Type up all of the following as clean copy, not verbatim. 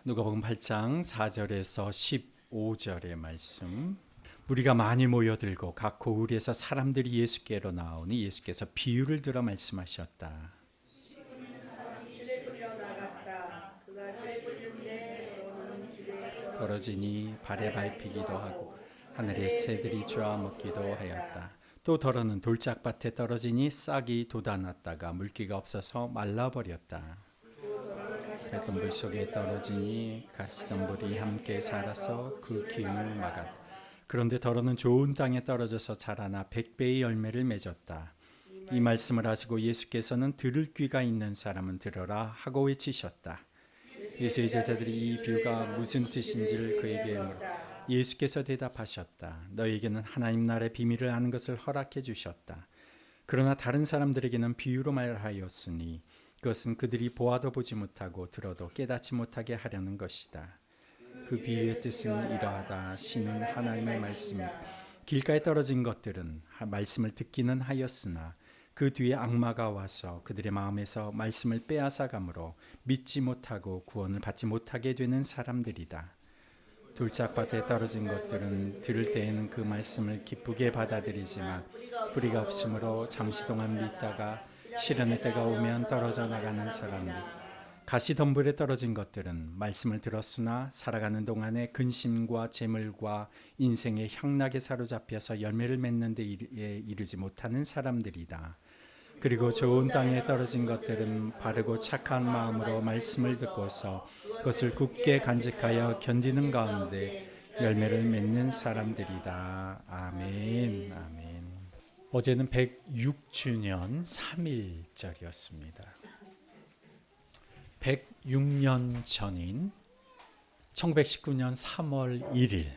누가복음 8장 4절에서 15절의 말씀. 무리가 많이 모여들고 각 고을에서 사람들이 예수께로 나오니 예수께서 비유를 들어 말씀하셨다. 떨어지니 발에 밟히기도 하고 하늘에 새들이 쪼아먹기도 하였다. 또 더러는 돌짝밭에 떨어지니 싹이 돋아났다가 물기가 없어서 말라버렸다. 가시덤불 속에 떨어지니 가시덤불이 함께 자라서 그 기운을 막았다. 그런데 더러는 좋은 땅에 떨어져서 자라나 100배의 열매를 맺었다. 이 말씀을 하시고 예수께서는 들을 귀가 있는 사람은 들어라 하고 외치셨다. 예수의 제자들이 이 비유가 무슨 뜻인지를 그에게 물었다. 예수께서 대답하셨다. 너희에게는 하나님 나라의 비밀을 아는 것을 허락해 주셨다. 그러나 다른 사람들에게는 비유로 말하였으니 그것은 그들이 보아도 보지 못하고 들어도 깨닫지 못하게 하려는 것이다. 그 비유의 뜻은 이러하다. 신은 하나님의 말씀, 길가에 떨어진 것들은 말씀을 듣기는 하였으나 그 뒤에 악마가 와서 그들의 마음에서 말씀을 빼앗아가므로 믿지 못하고 구원을 받지 못하게 되는 사람들이다. 돌짝밭에 떨어진 것들은 들을 때에는 그 말씀을 기쁘게 받아들이지만 뿌리가 없으므로 잠시 동안 믿다가 시련의 때가 오면 떨어져 나가는 사람들. 가시덤불에 떨어진 것들은 말씀을 들었으나 살아가는 동안에 근심과 재물과 인생의 향락에 사로잡혀서 열매를 맺는 데 이르지 못하는 사람들이다. 그리고 좋은 땅에 떨어진 것들은 바르고 착한 마음으로 말씀을 듣고서 그것을 굳게 간직하여 견디는 가운데 열매를 맺는 사람들이다. 아멘. 아멘. 어제는 106주년 3일절이었습니다. 106년 전인 1919년 3월 1일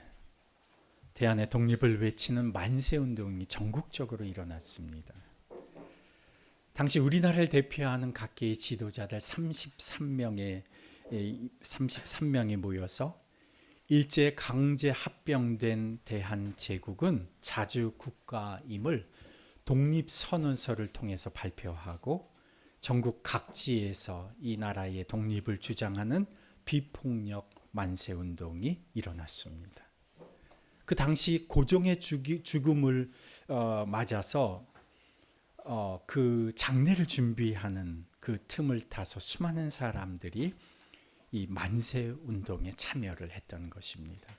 대한의 독립을 외치는 만세운동이 전국적으로 일어났습니다. 당시 우리나라를 대표하는 각계의 지도자들 33명이 모여서 일제 강제 합병된 대한제국은 자주 국가임을 독립선언서를 통해서 발표하고 전국 각지에서 이 나라의 독립을 주장하는 비폭력 만세운동이 일어났습니다. 그 당시 고종의 죽음을 맞아서 그 장례를 준비하는 그 틈을 타서 수많은 사람들이 이 만세운동에 참여를 했던 것입니다.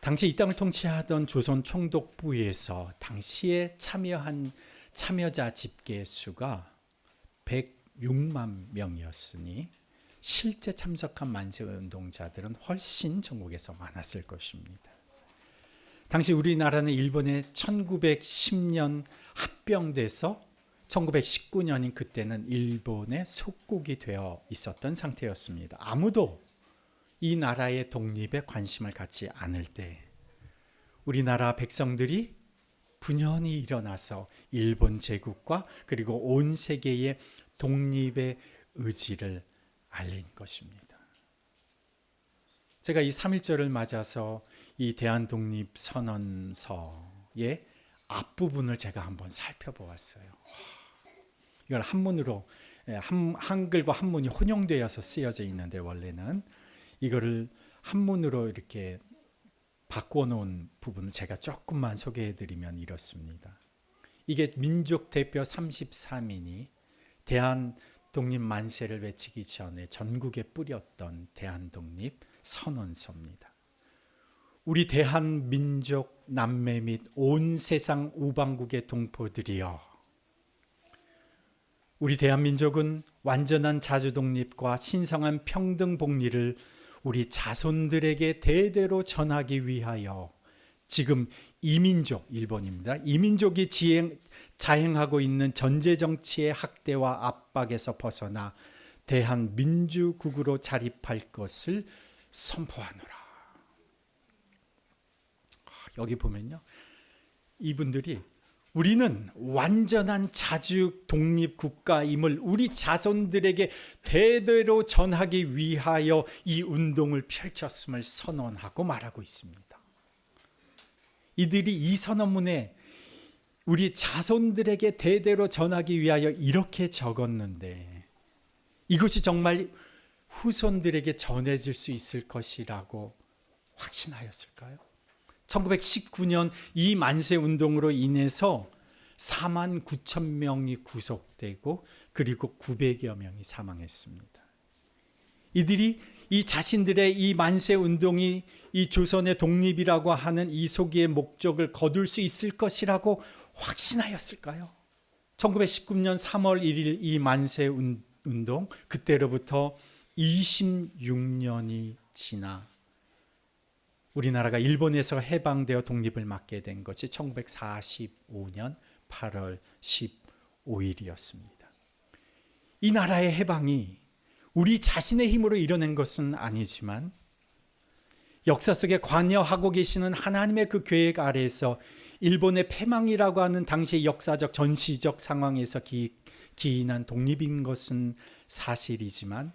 당시 이 땅을 통치하던 조선 총독부에서 당시에 참여한 참여자 집계 수가 106만 명이었으니 실제 참석한 만세운동자들은 훨씬 전국에서 많았을 것입니다. 당시 우리나라는 일본에 1910년 합병돼서 1919년인 그때는 일본의 속국이 되어 있었던 상태였습니다. 아무도 이 나라의 독립에 관심을 갖지 않을 때 우리나라 백성들이 분연히 일어나서 일본 제국과 그리고 온 세계의 독립의 의지를 알린 것입니다. 제가 이 3.1절을 맞아서 이 대한독립선언서의 앞부분을 제가 한번 살펴보았어요. 이걸 한문으로 한글과 한문이 혼용되어서 쓰여져 있는데 원래는 이거를 한문으로 이렇게 바꿔놓은 부분을 제가 조금만 소개해드리면 이렇습니다. 이게 민족 대표 33인이 대한독립 만세를 외치기 전에 전국에 뿌렸던 대한독립 선언서입니다. 우리 대한민족 남매 및 온 세상 우방국의 동포들이여, 우리 대한민족은 완전한 자주독립과 신성한 평등복리를 우리 자손들에게 대대로 전하기 위하여 지금 이민족, 일본입니다. 이민족이 자행하고 있는 전제정치의 학대와 압박에서 벗어나 대한민주국으로 자립할 것을 선포하노라. 여기 보면요, 이분들이 우리는 완전한 자주 독립국가임을 우리 자손들에게 대대로 전하기 위하여 이 운동을 펼쳤음을 선언하고 말하고 있습니다. 이들이 이 선언문에 우리 자손들에게 대대로 전하기 위하여 이렇게 적었는데 이것이 정말 후손들에게 전해질 수 있을 것이라고 확신하였을까요? 1919년 이 만세 운동으로 인해서 4만 9천 명이 구속되고 그리고 900여 명이 사망했습니다. 이들이 이 자신들의 이 만세 운동이 이 조선의 독립이라고 하는 이 소기의 목적을 거둘 수 있을 것이라고 확신하였을까요? 1919년 3월 1일 이 만세 운동, 그때로부터 26년이 지나 우리나라가 일본에서 해방되어 독립을 맞게 된 것이 1945년 8월 15일이었습니다. 이 나라의 해방이 우리 자신의 힘으로 이뤄낸 것은 아니지만 역사 속에 관여하고 계시는 하나님의 그 계획 아래에서 일본의 패망이라고 하는 당시의 역사적 전시적 상황에서 기인한 독립인 것은 사실이지만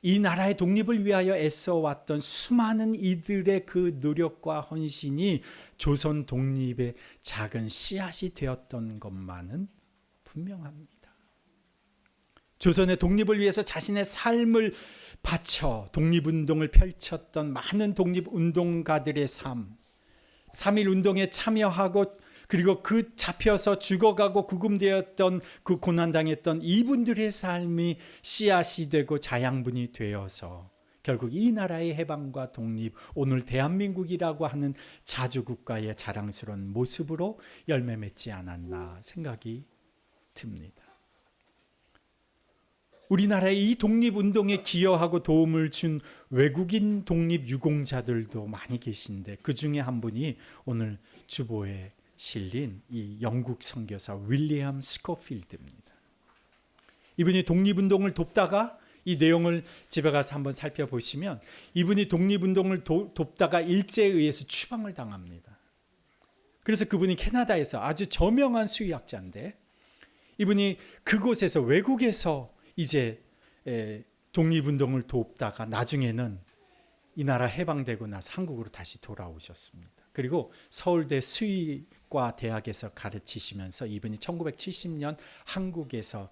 이 나라의 독립을 위하여 애써왔던 수많은 이들의 그 노력과 헌신이 조선 독립의 작은 씨앗이 되었던 것만은 분명합니다. 조선의 독립을 위해서 자신의 삶을 바쳐 독립운동을 펼쳤던 많은 독립운동가들의 삶, 3.1 운동에 참여하고 그리고 그 잡혀서 죽어가고 구금되었던 그 고난당했던 이분들의 삶이 씨앗이 되고 자양분이 되어서 결국 이 나라의 해방과 독립, 오늘 대한민국이라고 하는 자주국가의 자랑스러운 모습으로 열매 맺지 않았나 생각이 듭니다. 우리나라의 이 독립운동에 기여하고 도움을 준 외국인 독립유공자들도 많이 계신데 그 중에 한 분이 오늘 주보에 실린 이 영국 선교사 윌리엄 스코필드입니다. 이분이 독립운동을 돕다가 이 내용을 집에 가서 한번 살펴보시면 이분이 독립운동을 돕다가 일제에 의해서 추방을 당합니다. 그래서 그분이 캐나다에서 아주 저명한 수의학자인데 이분이 그곳에서 외국에서 이제 독립운동을 돕다가 나중에는 이 나라 해방되고 나서 한국으로 다시 돌아오셨습니다. 그리고 서울대 수의과 대학에서 가르치시면서 이분이 1970년 한국에서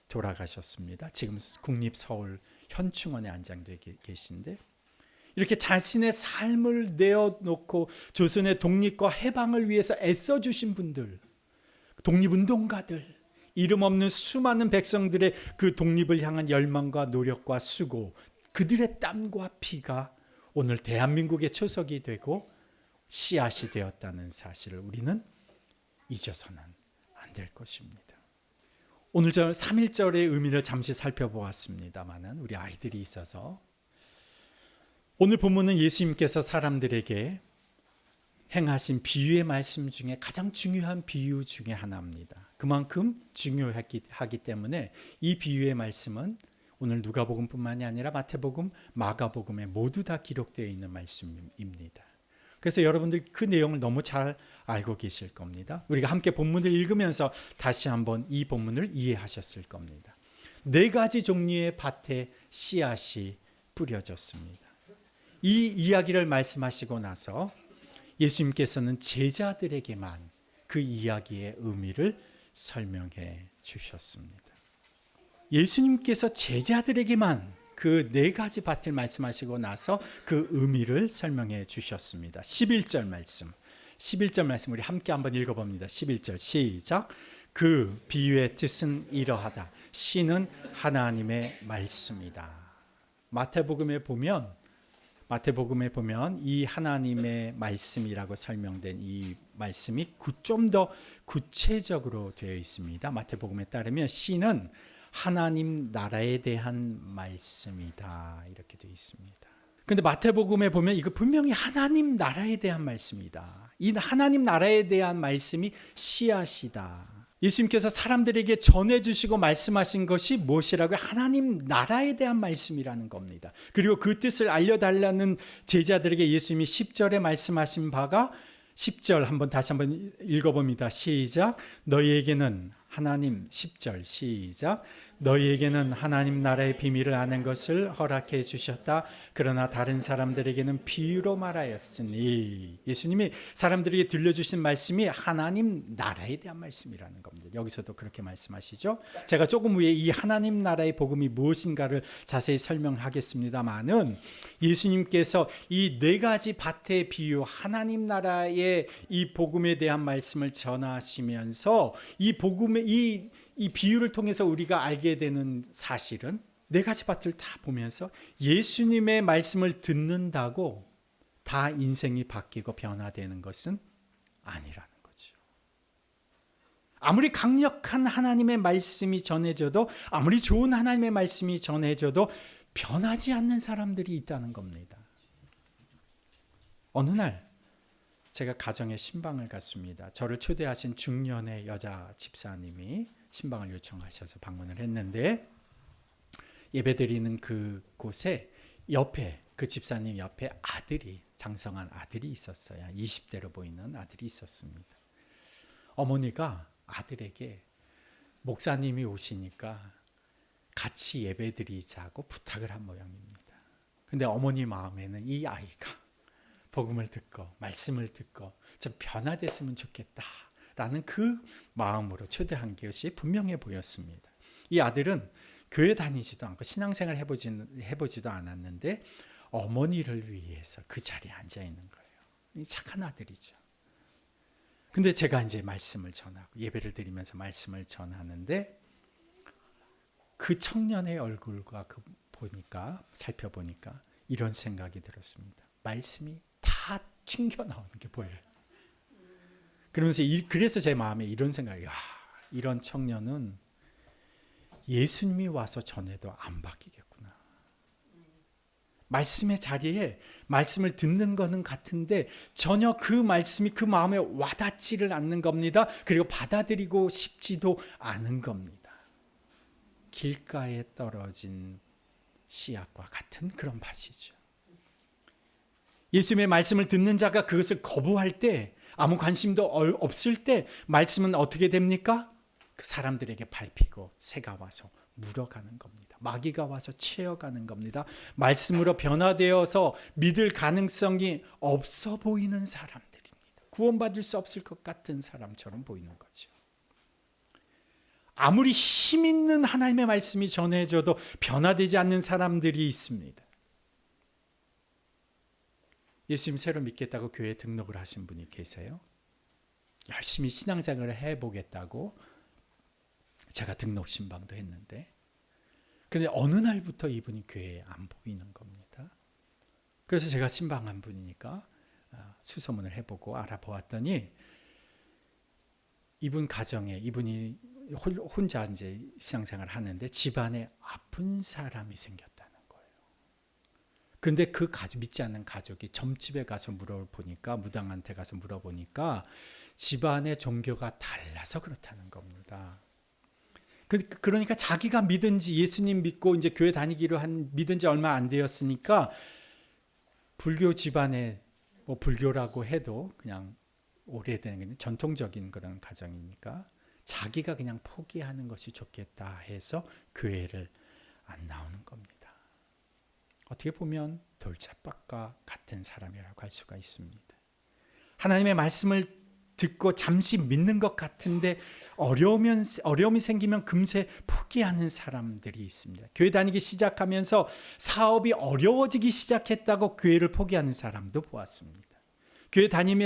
돌아가셨습니다. 지금 국립서울 현충원에 안장되어 계신데 이렇게 자신의 삶을 내어놓고 조선의 독립과 해방을 위해서 애써주신 분들, 독립운동가들, 이름 없는 수많은 백성들의 그 독립을 향한 열망과 노력과 수고, 그들의 땀과 피가 오늘 대한민국의 초석이 되고 씨앗이 되었다는 사실을 우리는 잊어서는 안 될 것입니다. 오늘 저 3.1절의 의미를 잠시 살펴보았습니다만 우리 아이들이 있어서 오늘 본문은 예수님께서 사람들에게 행하신 비유의 말씀 중에 가장 중요한 비유 중에 하나입니다. 그만큼 중요하기 때문에 이 비유의 말씀은 오늘 누가복음뿐만이 아니라 마태복음, 마가복음에 모두 다 기록되어 있는 말씀입니다. 그래서 여러분들 그 내용을 너무 잘 알고 계실 겁니다. 우리가 함께 본문을 읽으면서 다시 한번 이 본문을 이해하셨을 겁니다. 4가지 종류의 밭에 씨앗이 뿌려졌습니다. 이 이야기를 말씀하시고 나서 예수님께서는 제자들에게만 그 이야기의 의미를 설명해 주셨습니다. 예수님께서 제자들에게만 그 4가지 밭을 말씀하시고 나서 그 의미를 설명해 주셨습니다. 11절 말씀 우리 함께 한번 읽어봅니다. 11절 시작. 그 비유의 뜻은 이러하다. 씨는 하나님의 말씀이다. 마태복음에 보면 이 하나님의 말씀이라고 설명된 이 말씀이 좀 더 구체적으로 되어 있습니다. 마태복음에 따르면 씨는 하나님 나라에 대한 말씀이다 이렇게 되어 있습니다. 그런데 마태복음에 보면 이거 분명히 하나님 나라에 대한 말씀이다. 이 하나님 나라에 대한 말씀이 씨앗이다. 예수님께서 사람들에게 전해주시고 말씀하신 것이 무엇이라고요? 하나님 나라에 대한 말씀이라는 겁니다. 그리고 그 뜻을 알려달라는 제자들에게 예수님이 10절에 말씀하신 바가 10절 다시 한번 읽어봅니다. 시작. 너희에게는 하나님 10절 시작. 너희에게는 하나님 나라의 비밀을 아는 것을 허락해 주셨다. 그러나 다른 사람들에게는 비유로 말하였으니, 예수님이 사람들에게 들려주신 말씀이 하나님 나라에 대한 말씀이라는 겁니다. 여기서도 그렇게 말씀하시죠. 제가 조금 후에 이 하나님 나라의 복음이 무엇인가를 자세히 설명하겠습니다만은, 예수님께서 이 네 가지 밭의 비유, 하나님 나라의 이 복음에 대한 말씀을 전하시면서 이 복음의 이 비유를 통해서 우리가 알게 되는 사실은, 네 가지 밭을 다 보면서 예수님의 말씀을 듣는다고 다 인생이 바뀌고 변화되는 것은 아니라는 거죠. 아무리 강력한 하나님의 말씀이 전해져도, 아무리 좋은 하나님의 말씀이 전해져도 변하지 않는 사람들이 있다는 겁니다. 어느 날 제가 가정에 신방을 갔습니다. 저를 초대하신 중년의 여자 집사님이 신방을 요청하셔서 방문을 했는데, 예배드리는 그곳에 옆에, 그 집사님 옆에 아들이, 장성한 아들이 있었어요. 20대로 보이는 아들이 있었습니다. 어머니가 아들에게 목사님이 오시니까 같이 예배드리자고 부탁을 한 모양입니다. 근데 어머니 마음에는 이 아이가 복음을 듣고 말씀을 듣고 좀 변화됐으면 좋겠다 라는 그 마음으로 초대한 것이 분명해 보였습니다. 이 아들은 교회 다니지도 않고 신앙생활 해보지도 않았는데 어머니를 위해서 그 자리에 앉아 있는 거예요. 착한 아들이죠. 근데 제가 이제 말씀을 전하고 예배를 드리면서 말씀을 전하는데, 그 청년의 얼굴과 살펴보니까 이런 생각이 들었습니다. 말씀이 다 튕겨 나오는 게 보여요. 그러면서 그래서 제 마음에 이런 생각이, 이런 청년은 예수님이 와서 전해도 안 바뀌겠구나. 말씀의 자리에 말씀을 듣는 거는 같은데 전혀 그 말씀이 그 마음에 와닿지를 않는 겁니다. 그리고 받아들이고 싶지도 않은 겁니다. 길가에 떨어진 씨앗과 같은 그런 밭이죠. 예수님의 말씀을 듣는 자가 그것을 거부할 때, 아무 관심도 없을 때 말씀은 어떻게 됩니까? 그 사람들에게 밟히고 새가 와서 물어가는 겁니다. 마귀가 와서 채워가는 겁니다. 말씀으로 변화되어서 믿을 가능성이 없어 보이는 사람들입니다. 구원받을 수 없을 것 같은 사람처럼 보이는 거죠. 아무리 힘 있는 하나님의 말씀이 전해져도 변화되지 않는 사람들이 있습니다. 예수님 새로 믿겠다고 교회에 등록을 하신 분이 계세요. 열심히 신앙생활을 해보겠다고 제가 등록 신방도 했는데, 그런데 어느 날부터 이분이 교회에 안 보이는 겁니다. 그래서 제가 신방한 분이니까 수소문을 해보고 알아보았더니, 이분 가정에, 이분이 혼자 이제 신앙생활을 하는데 집안에 아픈 사람이 생겼다는 거예요. 그런데 그 믿지 않는 가족이 점집에 가서 물어보니까, 무당한테 가서 물어보니까 집안의 종교가 달라서 그렇다는 겁니다. 그러니까 자기가 믿은지, 예수님 믿고 이제 교회 다니기로 믿은 지 얼마 안 되었으니까, 불교 집안에 불교라고 해도 그냥 오래된 전통적인 그런 가정이니까 자기가 그냥 포기하는 것이 좋겠다 해서 교회를 안 나오는 겁니다. 어떻게 보면 돌짝밭과 같은 사람이라고 할 수가 있습니다. 하나님의 말씀을 듣고 잠시 믿는 것 같은데 어려움이 생기면 금세 포기하는 사람들이 있습니다. 교회 다니기 시작하면서 사업이 어려워지기 시작했다고 교회를 포기하는 사람도 보았습니다. 교회 다니기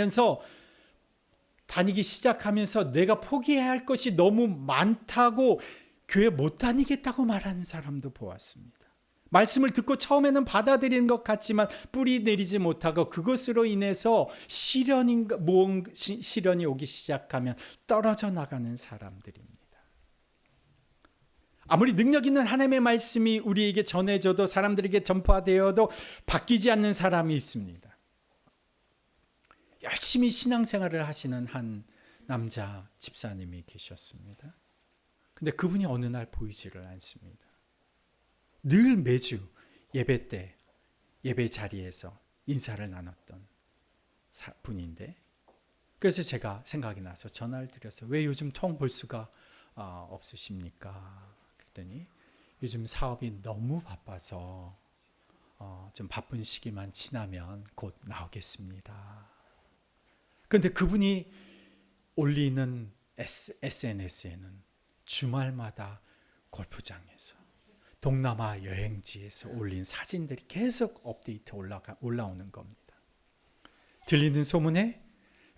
시작하면서 내가 포기해야 할 것이 너무 많다고 교회 못 다니겠다고 말하는 사람도 보았습니다. 말씀을 듣고 처음에는 받아들이는 것 같지만 뿌리 내리지 못하고 그것으로 인해서 시련이 오기 시작하면 떨어져 나가는 사람들입니다. 아무리 능력 있는 하나님의 말씀이 우리에게 전해져도, 사람들에게 전파되어도 바뀌지 않는 사람이 있습니다. 열심히 신앙생활을 하시는 한 남자 집사님이 계셨습니다. 근데 그분이 어느 날 보이지를 않습니다. 늘 매주 예배 때, 예배 자리에서 인사를 나눴던 분인데, 그래서 제가 생각이 나서 전화를 드려서 왜 요즘 통 볼 수가 없으십니까? 했더니 요즘 사업이 너무 바빠서 좀 바쁜 시기만 지나면 곧 나오겠습니다. 그런데 그분이 올리는 SNS에는 주말마다 골프장에서 동남아 여행지에서 올린 사진들이 계속 업데이트 올라오는 겁니다. 들리는 소문에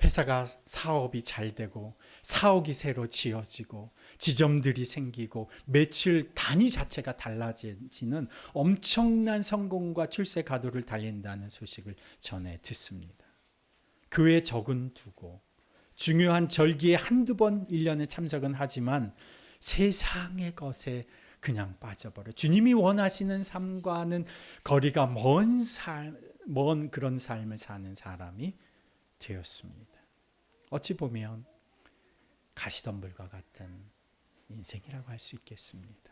회사가 사업이 잘 되고 사옥이 새로 지어지고 지점들이 생기고 매출 단위 자체가 달라지는 엄청난 성공과 출세 가도를 달린다는 소식을 전해 듣습니다. 교회 적은 두고 중요한 절기에 한두 번 1년에 참석은 하지만 세상의 것에 그냥 빠져버려 주님이 원하시는 삶과는 거리가 먼 그런 삶을 사는 사람이 되었습니다. 어찌 보면 가시덤불과 같은 인생이라고 할 수 있겠습니다.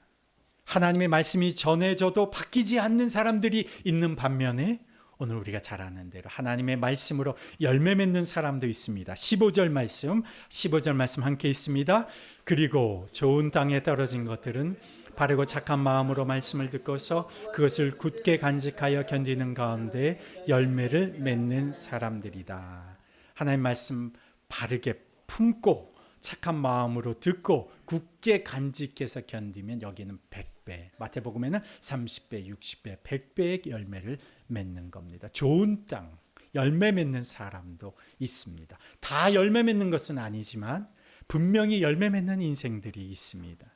하나님의 말씀이 전해져도 바뀌지 않는 사람들이 있는 반면에 오늘 우리가 잘 아는 대로 하나님의 말씀으로 열매 맺는 사람도 있습니다. 15절 말씀 함께 있습니다. 그리고 좋은 땅에 떨어진 것들은 바르고 착한 마음으로 말씀을 듣고서 그것을 굳게 간직하여 견디는 가운데 열매를 맺는 사람들이다. 하나님 말씀 바르게 품고 착한 마음으로 듣고 굳게 간직해서 견디면 여기는 100배, 마태복음에는 30배, 60배, 100배의 열매를 맺는 겁니다. 좋은 땅, 열매 맺는 사람도 있습니다. 다 열매 맺는 것은 아니지만 분명히 열매 맺는 인생들이 있습니다.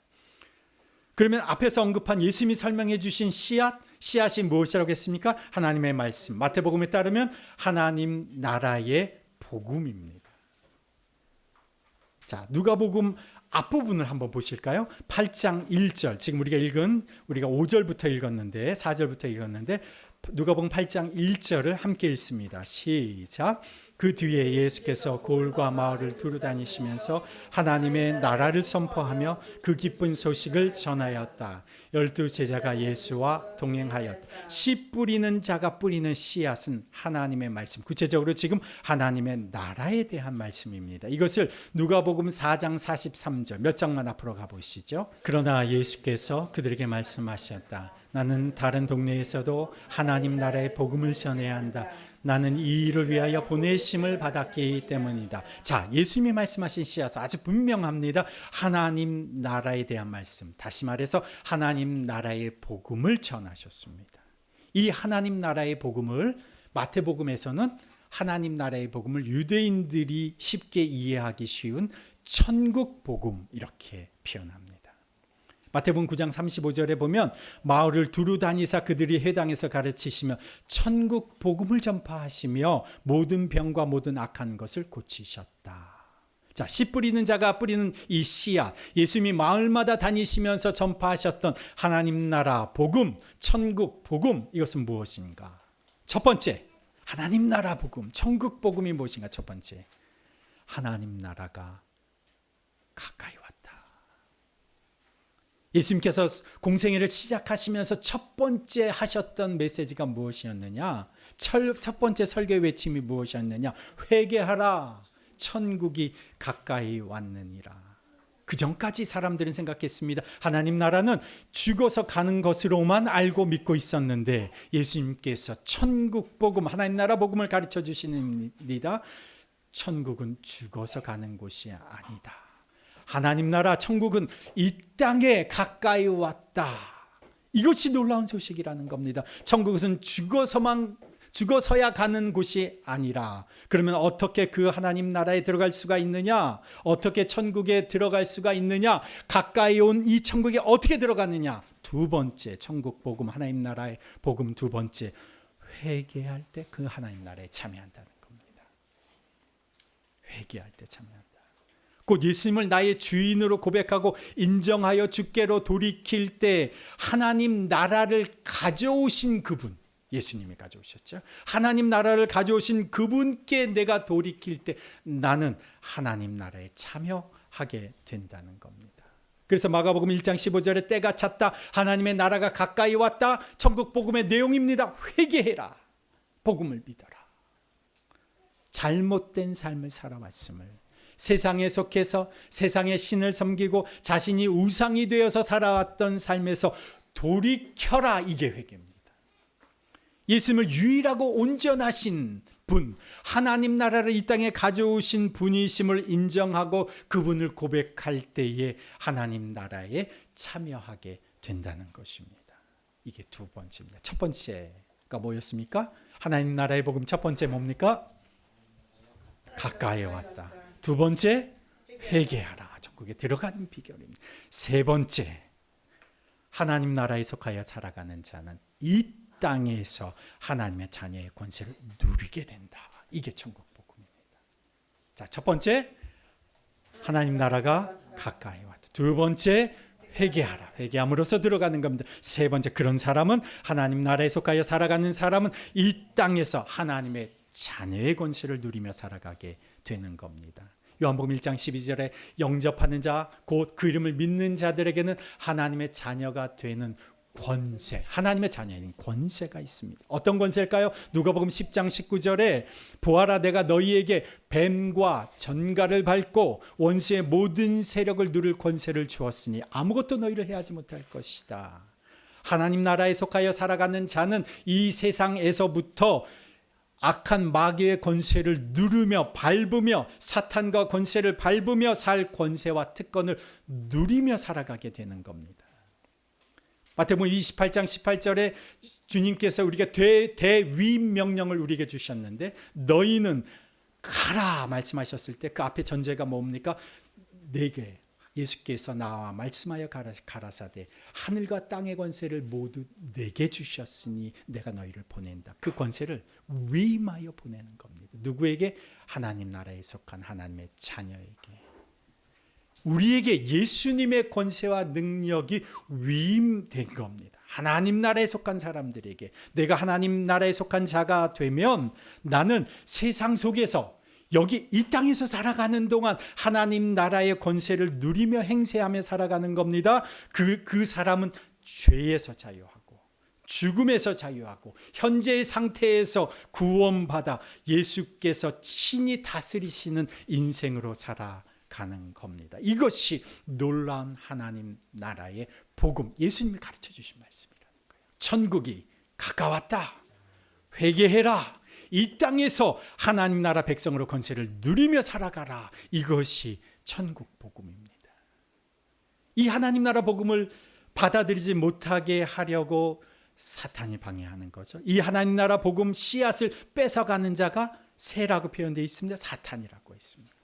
그러면 앞에서 언급한 예수님이 설명해 주신 씨앗이 무엇이라고 했습니까? 하나님의 말씀. 마태복음에 따르면 하나님 나라의 복음입니다. 자, 누가복음 앞부분을 한번 보실까요? 8장 1절. 지금 우리가 5절부터 읽었는데 4절부터 읽었는데 누가복음 8장 1절을 함께 읽습니다. 시작. 그 뒤에 예수께서 고을과 마을을 두루 다니시면서 하나님의 나라를 선포하며 그 기쁜 소식을 전하였다. 12 제자가 예수와 동행하였다. 씨 뿌리는 자가 뿌리는 씨앗은 하나님의 말씀, 구체적으로 지금 하나님의 나라에 대한 말씀입니다. 이것을 누가복음 4장 43절, 몇 장만 앞으로 가보시죠. 그러나 예수께서 그들에게 말씀하셨다. 나는 다른 동네에서도 하나님 나라의 복음을 전해야 한다. 나는 이 일을 위하여 보내심을 받았기 때문이다. 자, 예수님이 말씀하신 씨앗은 아주 분명합니다. 하나님 나라에 대한 말씀, 다시 말해서 하나님 나라의 복음을 전하셨습니다. 이 하나님 나라의 복음을 마태복음에서는 하나님 나라의 복음을 유대인들이 쉽게 이해하기 쉬운 천국 복음 이렇게 표현합니다. 마태복음 9장 35절에 보면 마을을 두루 다니사 그들이 회당에서 가르치시며 천국 복음을 전파하시며 모든 병과 모든 악한 것을 고치셨다. 자, 씨 뿌리는 자가 뿌리는 이 씨앗, 예수님이 마을마다 다니시면서 전파하셨던 하나님 나라 복음, 천국 복음, 이것은 무엇인가? 첫 번째, 하나님 나라 복음, 천국 복음이 무엇인가? 첫 번째, 하나님 나라가 가까이 왔다. 예수님께서 공생애를 시작하시면서 첫 번째 하셨던 메시지가 무엇이었느냐? 첫 번째 설교 외침이 무엇이었느냐? 회개하라, 천국이 가까이 왔느니라. 그 전까지 사람들은 생각했습니다. 하나님 나라는 죽어서 가는 것으로만 알고 믿고 있었는데 예수님께서 천국 복음, 하나님 나라 복음을 가르쳐 주시는입니다. 천국은 죽어서 가는 곳이 아니다. 하나님 나라 천국은 이 땅에 가까이 왔다. 이것이 놀라운 소식이라는 겁니다. 천국은 죽어서야 가는 곳이 아니라, 그러면 어떻게 그 하나님 나라에 들어갈 수가 있느냐? 어떻게 천국에 들어갈 수가 있느냐? 가까이 온 이 천국에 어떻게 들어가느냐? 두 번째, 천국 복음, 하나님 나라의 복음 두 번째, 회개할 때 그 하나님 나라에 참여한다는 겁니다. 회개할 때 참여한다. 곧 예수님을 나의 주인으로 고백하고 인정하여 주께로 돌이킬 때 하나님 나라를 가져오신 그분, 예수님이 가져오셨죠. 하나님 나라를 가져오신 그분께 내가 돌이킬 때 나는 하나님 나라에 참여하게 된다는 겁니다. 그래서 마가복음 1장 15절에 때가 찼다, 하나님의 나라가 가까이 왔다, 천국 복음의 내용입니다. 회개해라, 복음을 믿어라. 잘못된 삶을 살아왔음을, 세상에 속해서 세상의 신을 섬기고 자신이 우상이 되어서 살아왔던 삶에서 돌이켜라, 이게 회개입니다. 예수님을 유일하고 온전하신 분, 하나님 나라를 이 땅에 가져오신 분이심을 인정하고 그분을 고백할 때에 하나님 나라에 참여하게 된다는 것입니다. 이게 두 번째입니다. 첫 번째가 뭐였습니까? 하나님 나라의 복음 첫 번째 뭡니까? 가까이 왔다. 두 번째, 회개하라. 전국에 들어가는 비결입니다. 세 번째, 하나님 나라에 속하여 살아가는 자는 이 땅에서 하나님의 자녀의 권세를 누리게 된다. 이게 천국 복음입니다. 자, 첫 번째, 하나님 나라가 가까이 왔다. 두 번째, 회개하라. 회개함으로써 들어가는 겁니다. 세 번째, 그런 사람은, 하나님 나라에 속하여 살아가는 사람은 이 땅에서 하나님의 자녀의 권세를 누리며 살아가게 되는 겁니다. 요한복음 1장 12절에 영접하는 자, 곧 그 이름을 믿는 자들에게는 하나님의 자녀가 되는 권세, 하나님의 자녀인 권세가 있습니다. 어떤 권세일까요? 누가복음 10장 19절에 보아라, 내가 너희에게 뱀과 전갈을 밟고 원수의 모든 세력을 누를 권세를 주었으니 아무것도 너희를 해하지 못할 것이다. 하나님 나라에 속하여 살아가는 자는 이 세상에서부터 악한 마귀의 권세를 누르며 밟으며 사탄과 권세를 밟으며 살 권세와 특권을 누리며 살아가게 되는 겁니다. 마태복음 28장 18절에 주님께서 우리가 대위임 명령을 우리에게 주셨는데, 너희는 가라 말씀하셨을 때 그 앞에 전제가 뭡니까? 내게 예수께서 나와 말씀하여 가라사대 하늘과 땅의 권세를 모두 내게 주셨으니 내가 너희를 보낸다. 그 권세를 위임하여 보내는 겁니다. 누구에게? 하나님 나라에 속한 하나님의 자녀에게. 우리에게 예수님의 권세와 능력이 위임된 겁니다. 하나님 나라에 속한 사람들에게. 내가 하나님 나라에 속한 자가 되면 나는 세상 속에서 여기 이 땅에서 살아가는 동안 하나님 나라의 권세를 누리며 행세하며 살아가는 겁니다. 그 사람은 죄에서 자유하고 죽음에서 자유하고 현재의 상태에서 구원받아 예수께서 친히 다스리시는 인생으로 살아가는 겁니다. 이것이 놀라운 하나님 나라의 복음, 예수님이 가르쳐 주신 말씀이라는 거예요. 천국이 가까웠다. 회개해라. 이 땅에서 하나님 나라 백성으로 권세를 누리며 살아가라. 이것이 천국 복음입니다. 이 하나님 나라 복음을 받아들이지 못하게 하려고 사탄이 방해하는 거죠. 이 하나님 나라 복음 씨앗을 뺏어가는 자가 새라고 표현되어 있습니다. 사탄이라고 했습니다.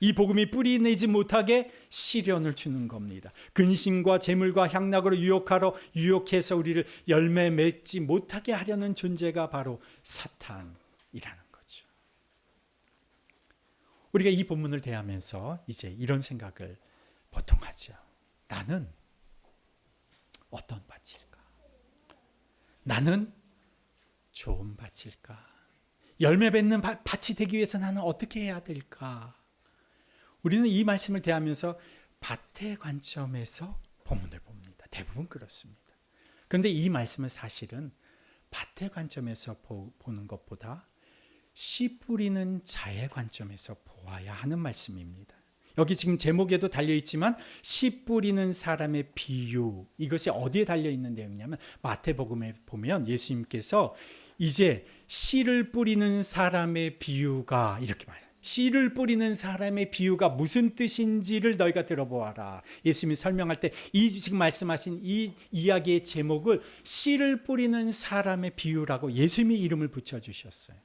이 복음이 뿌리 내지 못하게 시련을 주는 겁니다. 근심과 재물과 향락으로 유혹해서 우리를 열매 맺지 못하게 하려는 존재가 바로 사탄이라는 거죠. 우리가 이 본문을 대하면서 이제 이런 생각을 보통 하죠. 나는 어떤 밭일까? 나는 좋은 밭일까? 열매 맺는 밭이 되기 위해서 나는 어떻게 해야 될까? 우리는 이 말씀을 대하면서 밭의 관점에서 본문을 봅니다. 대부분 그렇습니다. 그런데 이 말씀은 사실은 밭의 관점에서 보는 것보다 씨 뿌리는 자의 관점에서 보아야 하는 말씀입니다. 여기 지금 제목에도 달려있지만 씨 뿌리는 사람의 비유, 이것이 어디에 달려있는 내용이냐면 마태복음에 보면 예수님께서 이제 씨를 뿌리는 사람의 비유가 이렇게 말해요. 씨를 뿌리는 사람의 비유가 무슨 뜻인지를 너희가 들어보아라. 예수님이 설명할 때 이 지금 말씀하신 이 이야기의 제목을 씨를 뿌리는 사람의 비유라고 예수님이 이름을 붙여주셨어요.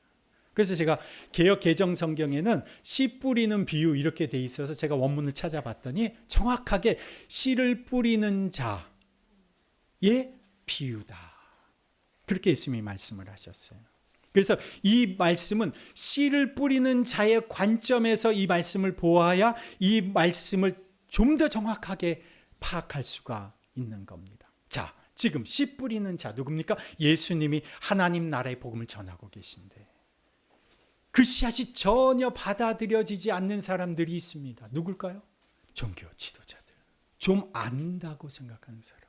그래서 제가 개역 개정 성경에는 씨 뿌리는 비유 이렇게 돼 있어서 제가 원문을 찾아봤더니 정확하게 씨를 뿌리는 자의 비유다. 그렇게 예수님이 말씀을 하셨어요. 그래서 이 말씀은 씨를 뿌리는 자의 관점에서 이 말씀을 보아야 이 말씀을 좀 더 정확하게 파악할 수가 있는 겁니다. 자, 지금 씨 뿌리는 자 누굽니까? 예수님이 하나님 나라의 복음을 전하고 계신데 그 씨앗이 전혀 받아들여지지 않는 사람들이 있습니다. 누굴까요? 종교 지도자들. 좀 안다고 생각하는 사람들.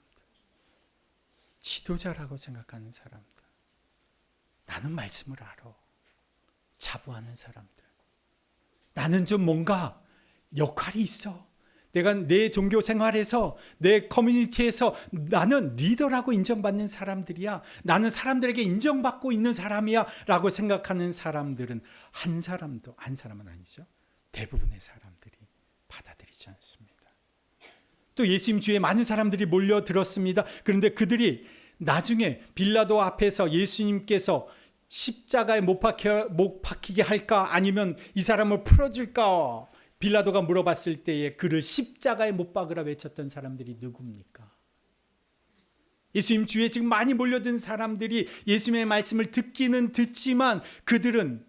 지도자라고 생각하는 사람들. 나는 말씀을 알아. 자부하는 사람들. 나는 좀 뭔가 역할이 있어. 내가 내 종교 생활에서, 내 커뮤니티에서 나는 리더라고 인정받는 사람들이야. 나는 사람들에게 인정받고 있는 사람이야 라고 생각하는 사람들은 한 사람은 아니죠. 대부분의 사람들이 받아들이지 않습니다. 또 예수님 주위에 많은 사람들이 몰려들었습니다. 그런데 그들이 나중에 빌라도 앞에서 예수님께서 십자가에 못 박히게 할까, 아니면 이 사람을 풀어줄까, 빌라도가 물어봤을 때에 그를 십자가에 못 박으라 외쳤던 사람들이 누굽니까? 예수님 주위에 지금 많이 몰려든 사람들이 예수님의 말씀을 듣기는 듣지만 그들은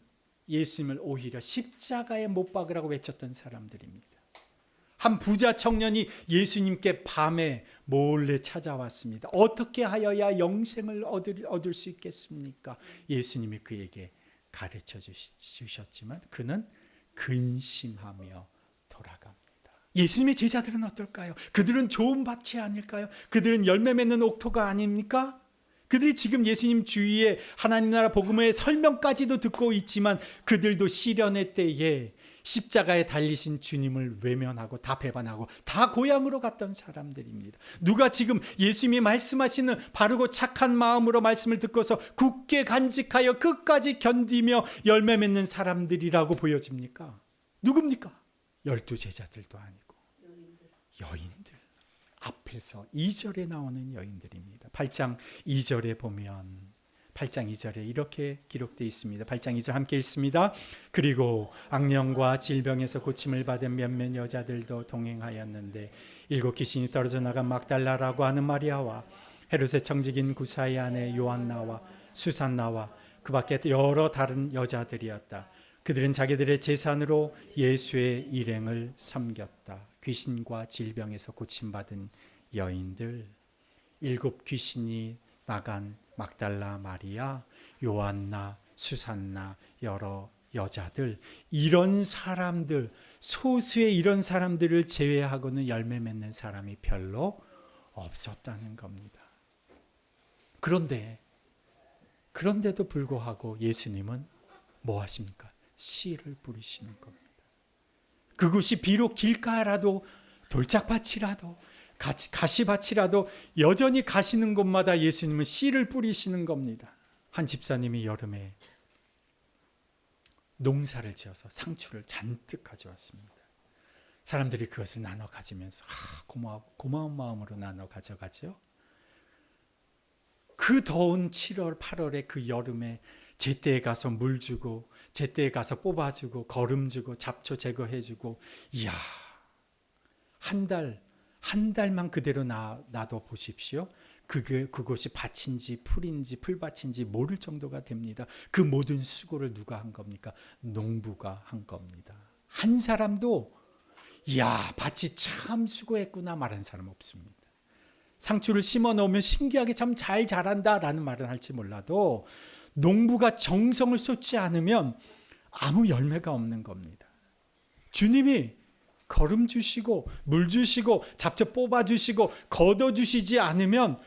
예수님을 오히려 십자가에 못 박으라고 외쳤던 사람들입니다. 한 부자 청년이 예수님께 밤에 몰래 찾아왔습니다. 어떻게 하여야 영생을 얻을 수 있겠습니까? 예수님이 그에게 가르쳐 주셨지만 그는 근심하며 돌아갑니다. 예수님의 제자들은 어떨까요? 그들은 좋은 밭이 아닐까요? 그들은 열매 맺는 옥토가 아닙니까? 그들이 지금 예수님 주위에 하나님 나라 복음의 설명까지도 듣고 있지만 그들도 시련의 때에 십자가에 달리신 주님을 외면하고 다 배반하고 다 고향으로 갔던 사람들입니다. 누가 지금 예수님이 말씀하시는 바르고 착한 마음으로 말씀을 듣고서 굳게 간직하여 끝까지 견디며 열매 맺는 사람들이라고 보여집니까? 누굽니까? 12 제자들도 아니고 여인들. 앞에서 2절에 나오는 여인들입니다. 8장 2절에 보면 8장 2절에 이렇게 기록되어 있습니다. 8장 2절 함께 읽습니다. 그리고 악령과 질병에서 고침을 받은 몇몇 여자들도 동행하였는데 7 귀신이 떨어져 나간 막달라라고 하는 마리아와 헤롯의 청직인 구사의 아내 요한나와 수산나와 그 밖에 여러 다른 여자들이었다. 그들은 자기들의 재산으로 예수의 일행을 섬겼다. 귀신과 질병에서 고침받은 여인들, 7 귀신이 나간 막달라 마리아, 요한나, 수산나, 여러 여자들, 이런 사람들, 소수의 이런 사람들을 제외하고는 열매 맺는 사람이 별로 없었다는 겁니다. 그런데도 불구하고 예수님은 뭐 하십니까? 씨를 뿌리시는 겁니다. 그곳이 비록 길가라도 돌짝밭이라도 가시밭이라도 여전히 가시는 곳마다 예수님은 씨를 뿌리시는 겁니다. 한 집사님이 여름에 농사를 지어서 상추를 잔뜩 가져왔습니다. 사람들이 그것을 나눠 가지면서 고마운 마음으로 나눠 가져가죠. 그 더운 7월 8월에 그 여름에 제때에 가서 물 주고 제때에 가서 뽑아주고 거름 주고 잡초 제거해주고, 이야, 한 달만 그대로 놔둬 보십시오. 그곳이 밭인지 풀인지 풀밭인지 모를 정도가 됩니다. 그 모든 수고를 누가 한 겁니까? 농부가 한 겁니다. 한 사람도 이야, 밭이 참 수고했구나 말하는 사람 없습니다. 상추를 심어 놓으면 신기하게 참 잘 자란다 라는 말은 할지 몰라도 농부가 정성을 쏟지 않으면 아무 열매가 없는 겁니다. 주님이 거름 주시고 물 주시고 잡초 뽑아 주시고 걷어 주시지 않으면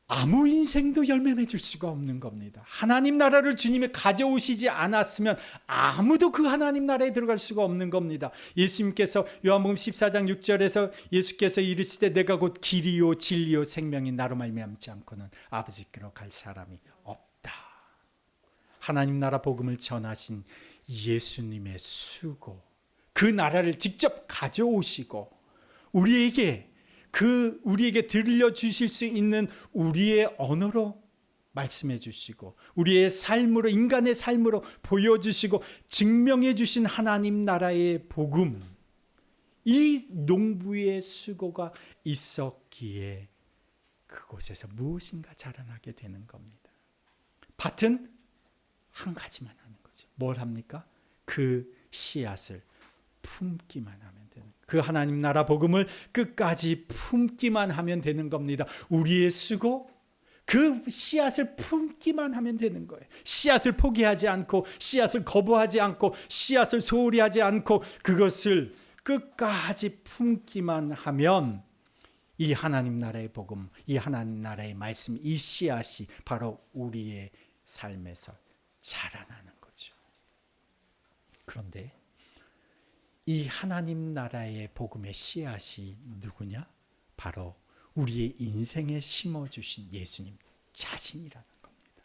아무 인생도 열매 맺을 수가 없는 겁니다. 하나님 나라를 주님이 가져오시지 않았으면 아무도 그 하나님 나라에 들어갈 수가 없는 겁니다. 예수님께서 요한복음 14장 6절에서 예수께서 이르시되 내가 곧 길이요 진리요 생명이 나로 말미암지 않고는 아버지께로 갈 사람이 없다. 하나님 나라 복음을 전하신 예수님의 수고, 그 나라를 직접 가져오시고 우리에게 들려주실 수 있는 우리의 언어로 말씀해 주시고 우리의 삶으로, 인간의 삶으로 보여주시고 증명해 주신 하나님 나라의 복음, 이 농부의 수고가 있었기에 그곳에서 무엇인가 자라나게 되는 겁니다. 밭은 한 가지만 하는 거죠. 뭘 합니까? 그 씨앗을 품기만 하면 되는, 그 하나님 나라 복음을 끝까지 품기만 하면 되는 겁니다. 우리의 수고, 그 씨앗을 품기만 하면 되는 거예요. 씨앗을 포기하지 않고, 씨앗을 거부하지 않고, 씨앗을 소홀히 하지 않고 그것을 끝까지 품기만 하면 이 하나님 나라의 복음, 이 하나님 나라의 말씀, 이 씨앗이 바로 우리의 삶에서 자라나는 거죠. 그런데 이 하나님 나라의 복음의 씨앗이 누구냐? 바로 우리의 인생에 심어주신 예수님 자신이라는 겁니다.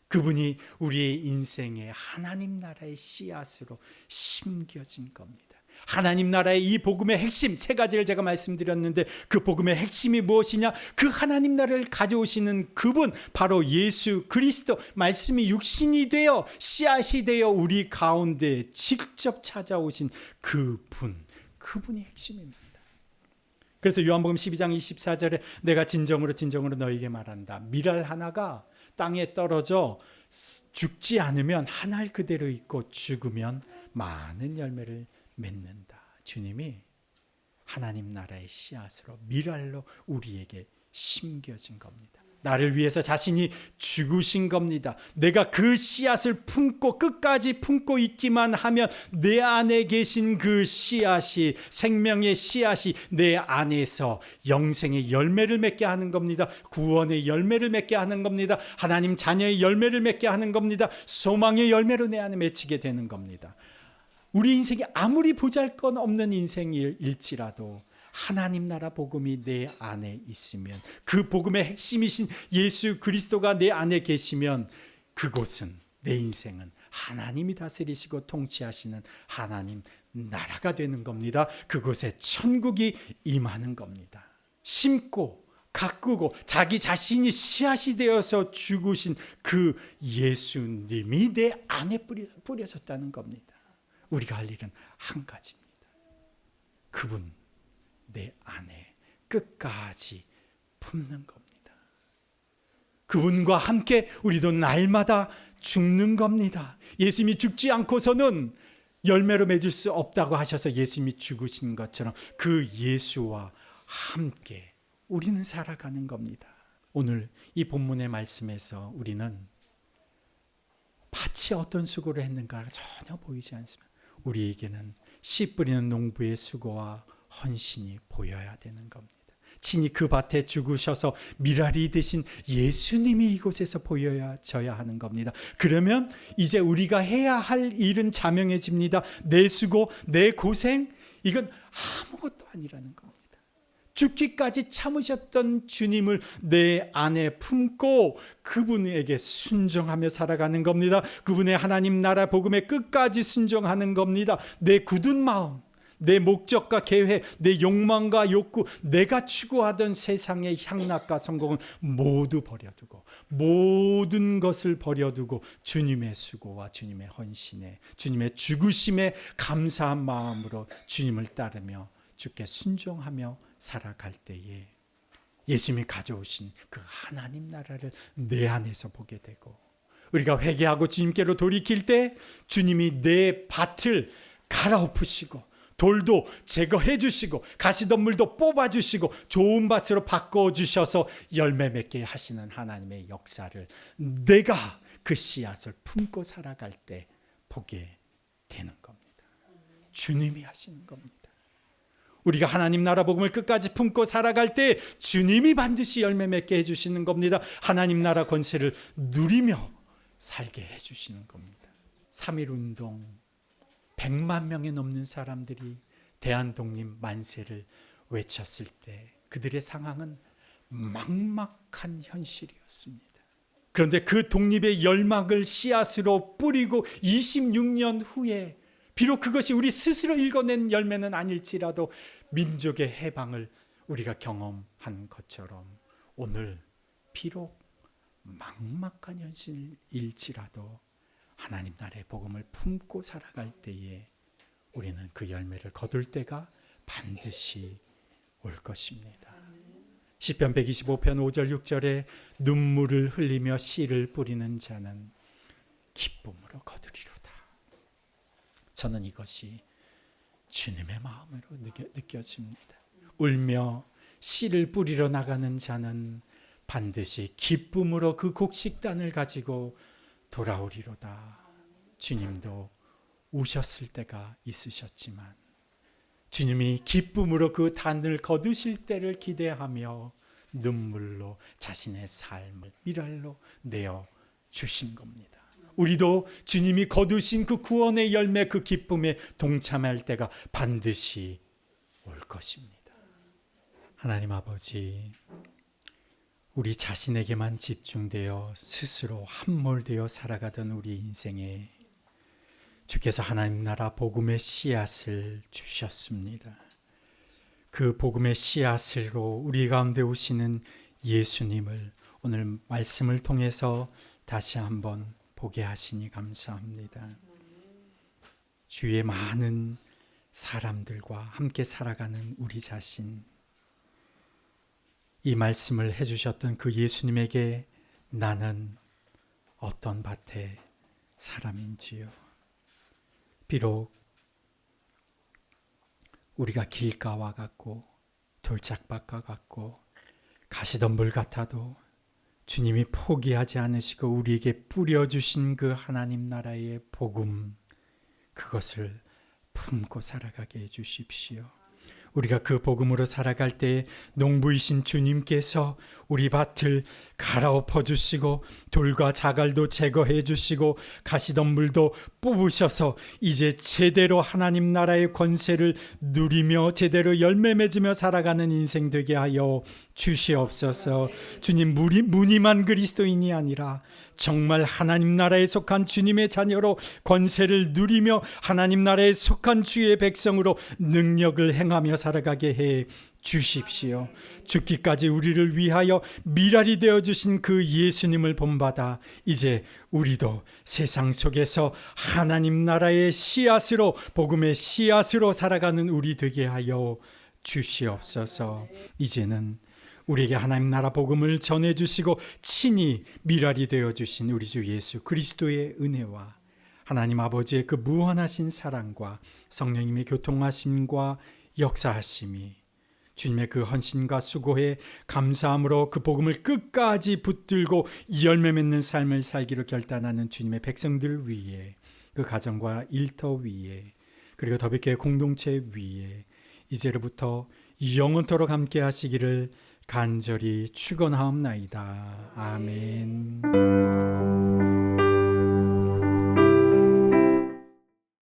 그분이 우리의 인생에 하나님 나라의 씨앗으로 심겨진 겁니다. 하나님 나라의 이 복음의 핵심 세 가지를 제가 말씀드렸는데 그 복음의 핵심이 무엇이냐? 그 하나님 나라를 가져오시는 그분 바로 예수 그리스도, 말씀이 육신이 되어 씨앗이 되어 우리 가운데 직접 찾아오신 그분이 핵심입니다. 그래서 요한복음 12장 24절에 내가 진정으로 너희에게 말한다. 밀알 하나가 땅에 떨어져 죽지 않으면 한 알 그대로 있고 죽으면 많은 열매를 맺는다. 주님이 하나님 나라의 씨앗으로 밀알로 우리에게 심겨진 겁니다. 나를 위해서 자신이 죽으신 겁니다. 내가 그 씨앗을 품고 끝까지 품고 있기만 하면 내 안에 계신 그 씨앗이, 생명의 씨앗이 내 안에서 영생의 열매를 맺게 하는 겁니다. 구원의 열매를 맺게 하는 겁니다. 하나님 자녀의 열매를 맺게 하는 겁니다. 소망의 열매로 내 안에 맺히게 되는 겁니다. 우리 인생이 아무리 보잘것없는 인생일지라도 하나님 나라 복음이 내 안에 있으면, 그 복음의 핵심이신 예수 그리스도가 내 안에 계시면 그곳은, 내 인생은 하나님이 다스리시고 통치하시는 하나님 나라가 되는 겁니다. 그곳에 천국이 임하는 겁니다. 심고 가꾸고 자기 자신이 씨앗이 되어서 죽으신 그 예수님이 내 안에 뿌려졌다는 겁니다. 우리가 할 일은 한 가지입니다. 그분 내 안에 끝까지 품는 겁니다. 그분과 함께 우리도 날마다 죽는 겁니다. 예수님이 죽지 않고서는 열매로 맺을 수 없다고 하셔서 예수님이 죽으신 것처럼 그 예수와 함께 우리는 살아가는 겁니다. 오늘 이 본문의 말씀에서 우리는 밭이 어떤 수고를 했는가 전혀 보이지 않습니다. 우리에게는 씨 뿌리는 농부의 수고와 헌신이 보여야 되는 겁니다. 친히 그 밭에 죽으셔서 밀알이 되신 예수님이 이곳에서 보여져야 하는 겁니다. 그러면 이제 우리가 해야 할 일은 자명해집니다. 내 수고, 내 고생, 이건 아무것도 아니라는 겁니다. 죽기까지 참으셨던 주님을 내 안에 품고 그분에게 순종하며 살아가는 겁니다. 그분의 하나님 나라 복음에 끝까지 순종하는 겁니다. 내 굳은 마음, 내 목적과 계획, 내 욕망과 욕구, 내가 추구하던 세상의 향락과 성공은 모두 버려두고, 모든 것을 버려두고 주님의 수고와 주님의 헌신에, 주님의 죽으심에 감사한 마음으로 주님을 따르며 주께 순종하며 살아갈 때에 예수님이 가져오신 그 하나님 나라를 내 안에서 보게 되고, 우리가 회개하고 주님께로 돌이킬 때 주님이 내 밭을 갈아엎으시고 돌도 제거해 주시고 가시덤불도 뽑아 주시고 좋은 밭으로 바꿔 주셔서 열매 맺게 하시는 하나님의 역사를 내가 그 씨앗을 품고 살아갈 때 보게 되는 겁니다. 주님이 하시는 겁니다. 우리가 하나님 나라 복음을 끝까지 품고 살아갈 때 주님이 반드시 열매 맺게 해주시는 겁니다. 하나님 나라 권세를 누리며 살게 해주시는 겁니다. 3.1운동 100만 명이 넘는 사람들이 대한독립 만세를 외쳤을 때 그들의 상황은 막막한 현실이었습니다. 그런데 그 독립의 열망을 씨앗으로 뿌리고 26년 후에 비록 그것이 우리 스스로 읽어낸 열매는 아닐지라도 민족의 해방을 우리가 경험한 것처럼 오늘 비록 막막한 현실일지라도 하나님 나라의 복음을 품고 살아갈 때에 우리는 그 열매를 거둘 때가 반드시 올 것입니다. 시편 125편 5절 6절에 눈물을 흘리며 씨를 뿌리는 자는 기쁨으로 거두리로다. 저는 이것이 주님의 마음으로 느껴집니다. 울며 씨를 뿌리러 나가는 자는 반드시 기쁨으로 그 곡식단을 가지고 돌아오리로다. 주님도 우셨을 때가 있으셨지만 주님이 기쁨으로 그 단을 거두실 때를 기대하며 눈물로 자신의 삶을 밀알로 내어 주신 겁니다. 우리도 주님이 거두신 그 구원의 열매, 그 기쁨에 동참할 때가 반드시 올 것입니다. 하나님 아버지, 우리 자신에게만 집중되어 스스로 함몰되어 살아가던 우리 인생에 주께서 하나님 나라 복음의 씨앗을 주셨습니다. 그 복음의 씨앗으로 우리 가운데 오시는 예수님을 오늘 말씀을 통해서 다시 한번 보게 하시니 감사합니다. 주위의 많은 사람들과 함께 살아가는 우리 자신, 이 말씀을 해주셨던 그 예수님에게 나는 어떤 밭의 사람인지요. 비록 우리가 길가와 같고 돌짝밭과 같고 가시덤불 같아도 주님이 포기하지 않으시고 우리에게 뿌려주신 그 하나님 나라의 복음, 그것을 품고 살아가게 해주십시오. 우리가 그 복음으로 살아갈 때 농부이신 주님께서 우리 밭을 갈아엎어 주시고 돌과 자갈도 제거해 주시고 가시덤불도 뽑으셔서 이제 제대로 하나님 나라의 권세를 누리며 제대로 열매 맺으며 살아가는 인생 되게 하여 주시옵소서. 주님, 무늬만 그리스도인이 아니라 정말 하나님 나라에 속한 주님의 자녀로 권세를 누리며 하나님 나라에 속한 주의 백성으로 능력을 행하며 살아가게 해 주십시오. 죽기까지 우리를 위하여 미랄이 되어주신 그 예수님을 본받아 이제 우리도 세상 속에서 하나님 나라의 씨앗으로, 복음의 씨앗으로 살아가는 우리 되게 하여 주시옵소서. 이제는 우리에게 하나님 나라 복음을 전해주시고 친히 미랄이 되어주신 우리 주 예수 그리스도의 은혜와 하나님 아버지의 그 무한하신 사랑과 성령님의 교통하심과 역사하심이 주님의 그 헌신과 수고에 감사함으로 그 복음을 끝까지 붙들고 열매 맺는 삶을 살기로 결단하는 주님의 백성들 위에, 그 가정과 일터 위에, 그리고 더비교회 공동체 위에 이제로부터 영원토록 함께 하시기를 간절히 축원하옵나이다. 아멘.